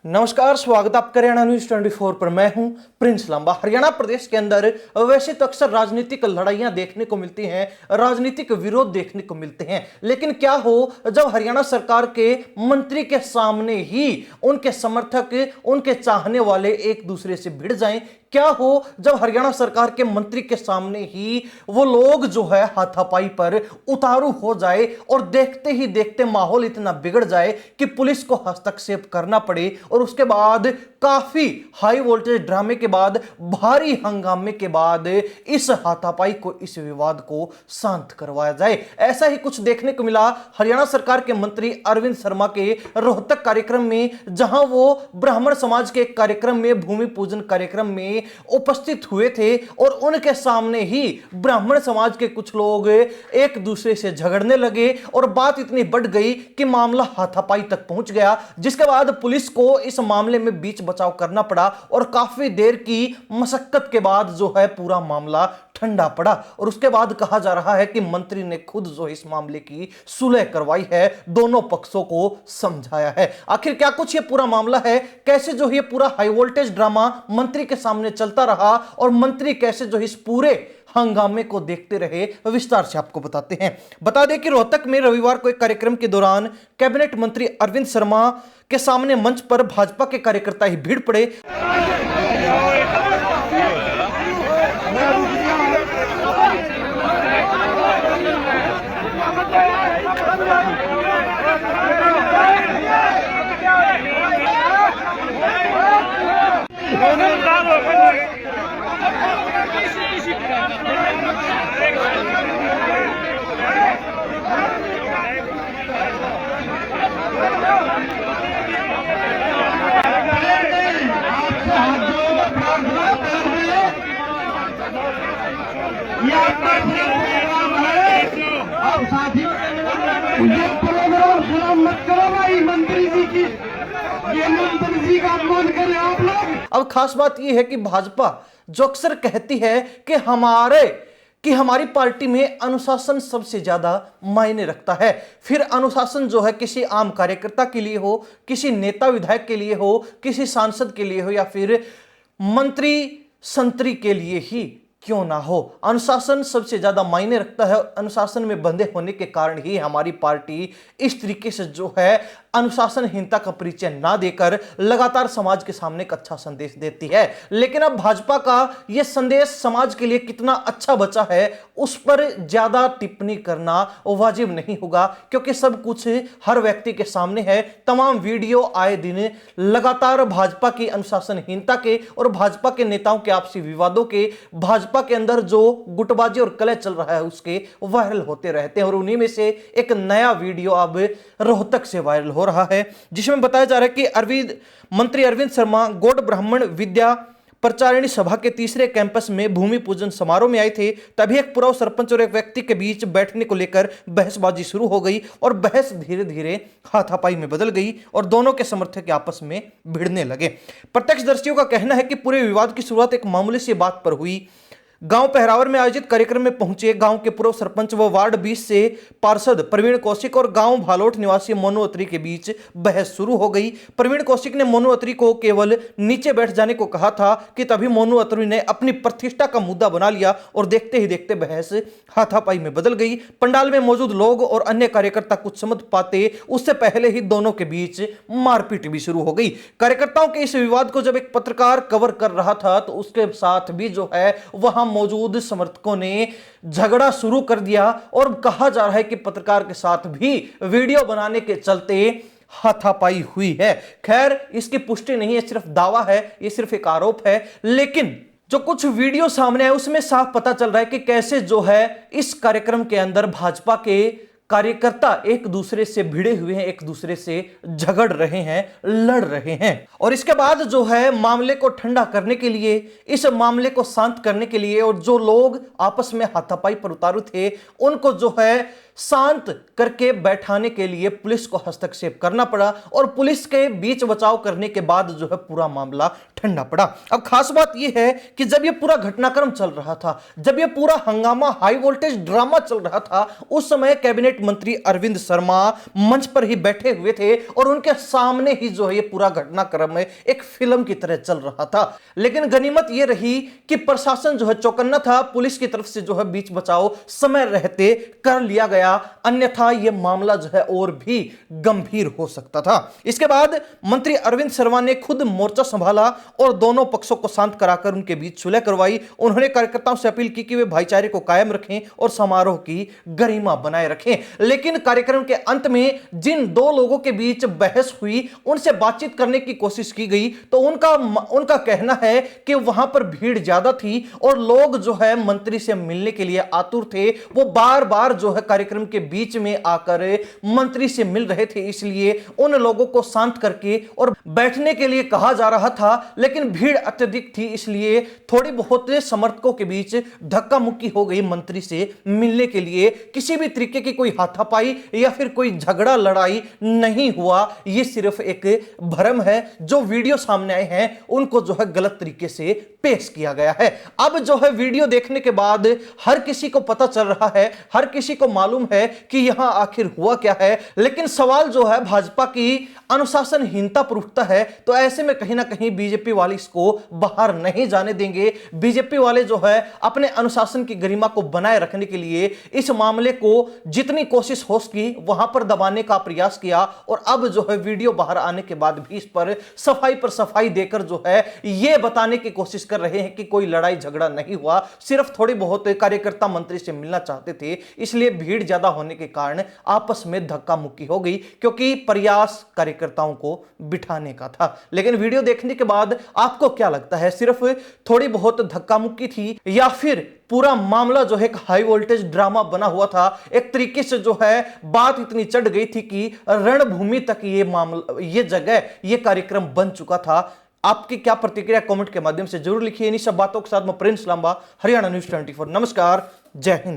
नमस्कार, स्वागत आप हरियाणा न्यूज 24 पर। मैं हूं प्रिंस लांबा। हरियाणा प्रदेश के अंदर वैसे तो अक्सर राजनीतिक लड़ाइयां देखने को मिलती हैं, राजनीतिक विरोध देखने को मिलते हैं, लेकिन क्या हो जब हरियाणा सरकार के मंत्री के सामने ही उनके समर्थक, उनके चाहने वाले एक दूसरे से भिड़ जाएं। क्या हो जब हरियाणा सरकार के मंत्री के सामने ही वो लोग जो है हाथापाई पर उतारू हो जाए और देखते ही देखते माहौल इतना बिगड़ जाए कि पुलिस को हस्तक्षेप करना पड़े और उसके बाद काफी हाई वोल्टेज ड्रामे के बाद, भारी हंगामे के बाद इस हाथापाई को, इस विवाद को शांत करवाया जाए। ऐसा ही कुछ देखने को मिला हरियाणा सरकार के मंत्री अरविंद शर्मा के रोहतक कार्यक्रम में, जहां वो ब्राह्मण समाज के एक कार्यक्रम में, भूमि पूजन कार्यक्रम में उपस्थित हुए थे और उनके सामने ही ब्राह्मण समाज के कुछ लोग एक दूसरे से झगड़ने लगे और बात इतनी बढ़ गई कि मामला हाथापाई तक पहुंच गया, जिसके बाद पुलिस को इस मामले में बीच बचाव करना पड़ा और काफी देर की मशक्कत के बाद जो है पूरा मामला ठंडा पड़ा। और उसके बाद कहा जा रहा है कि मंत्री ने खुद जो इस मामले की सुलह करवाई है, दोनों पक्षों को समझाया है। आखिर क्या कुछ ये पूरा मामला है, कैसे जो ये पूरा हाई वोल्टेज ड्रामा मंत्री के सामने चलता रहा और मंत्री कैसे जो इस पूरे हंगामे को देखते रहे, विस्तार से आपको बताते हैं। बता दें कि रोहतक में रविवार को एक कार्यक्रम के दौरान कैबिनेट मंत्री अरविंद शर्मा के सामने मंच पर भाजपा के कार्यकर्ता ही भीड़ पड़े। मुझे प्रोग्राम खराब मत करो भाई। मंत्री जी की, ये मंत्री जी का अपमान करें आप लोग। अब खास बात यह है कि भाजपा जो अक्सर कहती है कि हमारी पार्टी में अनुशासन सबसे ज्यादा मायने रखता है, फिर अनुशासन जो है किसी आम कार्यकर्ता के लिए हो, किसी नेता विधायक के लिए हो, किसी सांसद के लिए हो, या फिर मंत्री संतरी के लिए ही क्यों ना हो, अनुशासन सबसे ज्यादा मायने रखता है। अनुशासन में बंधे होने के कारण ही हमारी पार्टी इस तरीके से जो है अनुशासनहीनता का परिचय ना देकर लगातार समाज के सामने एक अच्छा संदेश देती है। लेकिन अब भाजपा का यह संदेश समाज के लिए कितना अच्छा बचा है, उस पर ज्यादा टिप्पणी करना वाजिब नहीं होगा, क्योंकि सब कुछ हर व्यक्ति के सामने है। तमाम वीडियो आए दिन लगातार भाजपा की अनुशासनहीनता के और भाजपा के नेताओं के आपसी विवादों के, भाजपा के अंदर जो गुटबाजी और कलह चल रहा है उसके वायरल होते रहते हैं। और उन्हीं में से एक नया वीडियो अब रोहतक से वायरल हो रहा है, जिसमें बताया जा रहा है कि मंत्री अरविंद शर्मा गौड़ ब्राह्मण विद्या प्रचारिणी सभा के तीसरे कैंपस में भूमि पूजन समारोह में आए थे। तभी एक पूर्व सरपंच और एक व्यक्ति के बीच बैठने को लेकर बहसबाजी शुरू हो गई और बहस धीरे धीरे हाथापाई में बदल गई और दोनों के समर्थक आपस में भिड़ने लगे। प्रत्यक्षदर्शियों का कहना है कि पूरे विवाद की शुरुआत एक मामूली सी बात पर हुई। गांव पहरावर में आयोजित कार्यक्रम में पहुंचे गांव के पूर्व सरपंच व वार्ड 20 से पार्षद प्रवीण कौशिक और गांव भालोट निवासी मोनू अत्री के बीच बहस शुरू हो गई। प्रवीण कौशिक ने मोनू अत्री को केवल नीचे बैठ जाने को कहा था कि तभी मोनू अत्री ने अपनी प्रतिष्ठा का मुद्दा बना लिया और देखते ही देखते बहस हाथापाई में बदल गई। पंडाल में मौजूद लोग और अन्य कार्यकर्ता कुछ समझ पाते उससे पहले ही दोनों के बीच मारपीट भी शुरू हो गई। कार्यकर्ताओं के इस विवाद को जब एक पत्रकार कवर कर रहा था तो उसके साथ भी जो है वहां मौजूद समर्थकों ने झगड़ा शुरू कर दिया और कहा जा रहा है कि पत्रकार के साथ भी वीडियो बनाने के चलते हाथापाई हुई है। खैर, इसकी पुष्टि नहीं है, सिर्फ दावा है, ये सिर्फ एक आरोप है। लेकिन जो कुछ वीडियो सामने है उसमें साफ पता चल रहा है कि कैसे जो है इस कार्यक्रम के अंदर भाजपा के कार्यकर्ता एक दूसरे से भिड़े हुए हैं, एक दूसरे से झगड़ रहे हैं, लड़ रहे हैं। और इसके बाद जो है मामले को ठंडा करने के लिए, इस मामले को शांत करने के लिए, और जो लोग आपस में हाथापाई पर उतारू थे उनको जो है शांत करके बैठाने के लिए पुलिस को हस्तक्षेप करना पड़ा और पुलिस के बीच बचाव करने के बाद जो है पूरा मामला ठंडा पड़ा। अब खास बात यह है कि जब यह पूरा घटनाक्रम चल रहा था, जब यह पूरा हंगामा हाई वोल्टेज ड्रामा चल रहा था, उस समय कैबिनेट मंत्री अरविंद शर्मा मंच पर ही बैठे हुए थे और उनके सामने ही जो है यह पूरा घटनाक्रम एक फिल्म की तरह चल रहा था। लेकिन गनीमत यह रही कि प्रशासन जो है चौकन्ना था, पुलिस की तरफ से जो है बीच बचाव समय रहते कर लिया गया, अन्यथा यह मामला जो है और भी गंभीर हो सकता था। इसके बाद मंत्री अरविंद शर्मा ने खुद मोर्चा संभाला और दोनों पक्षों को शांत कराकर उनके बीच सुलह करवाई। उन्होंने कार्यकर्ताओं से अपील की कि वे भाईचारे को कायम रखें और समारोह की गरिमा बनाए रखें। लेकिन कार्यक्रम के अंत में जिन दो लोगों के बीच बहस हुई, उनसे बातचीत करने की कोशिश की गई तो उनका कहना है कि वहां पर भीड़ ज्यादा थी और लोग जो है मंत्री से मिलने के लिए आतुर थे। वो बार बार जो है कार्यक्रम के बीच में आकर मंत्री से मिल रहे थे, इसलिए उन लोगों को शांत करके और बैठने के लिए कहा जा रहा था। लेकिन भीड़ अत्यधिक थी, इसलिए थोड़ी बहुत समर्थकों के बीच धक्का मुक्की हो गई। मंत्री से मिलने के लिए किसी भी तरीके की कोई हाथापाई या फिर कोई झगड़ा लड़ाई नहीं हुआ। यह सिर्फ एक भ्रम है। जो वीडियो सामने आए हैं उनको जो है गलत तरीके से पेश किया गया है। अब जो है वीडियो देखने के बाद हर किसी को पता चल रहा है, हर किसी को मालूम है कि यहां आखिर हुआ क्या है। लेकिन सवाल जो है भाजपा की अनुशासनहीनता पर उठता है, तो ऐसे में कहीं ना कहीं बीजेपी वाले इसको बाहर नहीं जाने देंगे। बीजेपी वाले जो है अपने अनुशासन की गरिमा को बनाए रखने के लिए इस मामले को जितनी कोशिश हो सकी वहां पर दबाने का प्रयास किया और अब जो है वीडियो बाहर आने के बाद भी इस पर सफाई देकर जो है यह बताने की कोशिश कर रहे हैं कि कोई लड़ाई झगड़ा नहीं हुआ, सिर्फ थोड़ी बहुत कार्यकर्ता मंत्री से मिलना चाहते थे, इसलिए भीड़ ज्यादा होने के कारण आपस में धक्का मुक्की हो गई, क्योंकि प्रयास कार्यकर्ताओं को बिठाने का था। लेकिन वीडियो देखने के बाद आपको क्या लगता है, सिर्फ थोड़ी बहुत धक्का मुक्की थी या फिर पूरा मामला जो है एक हाई वोल्टेज ड्रामा बना हुआ था? एक तरीके से जो है बात इतनी चढ़ गई थी कि रणभूमि तक ये जगह, ये कार्यक्रम बन चुका था। आपकी क्या प्रतिक्रिया कमेंट के माध्यम से जरूर लिखिए। इन्हीं सब बातों के साथ मैं प्रिंस लांबा, हरियाणा न्यूज़ 24। नमस्कार, जय हिंद।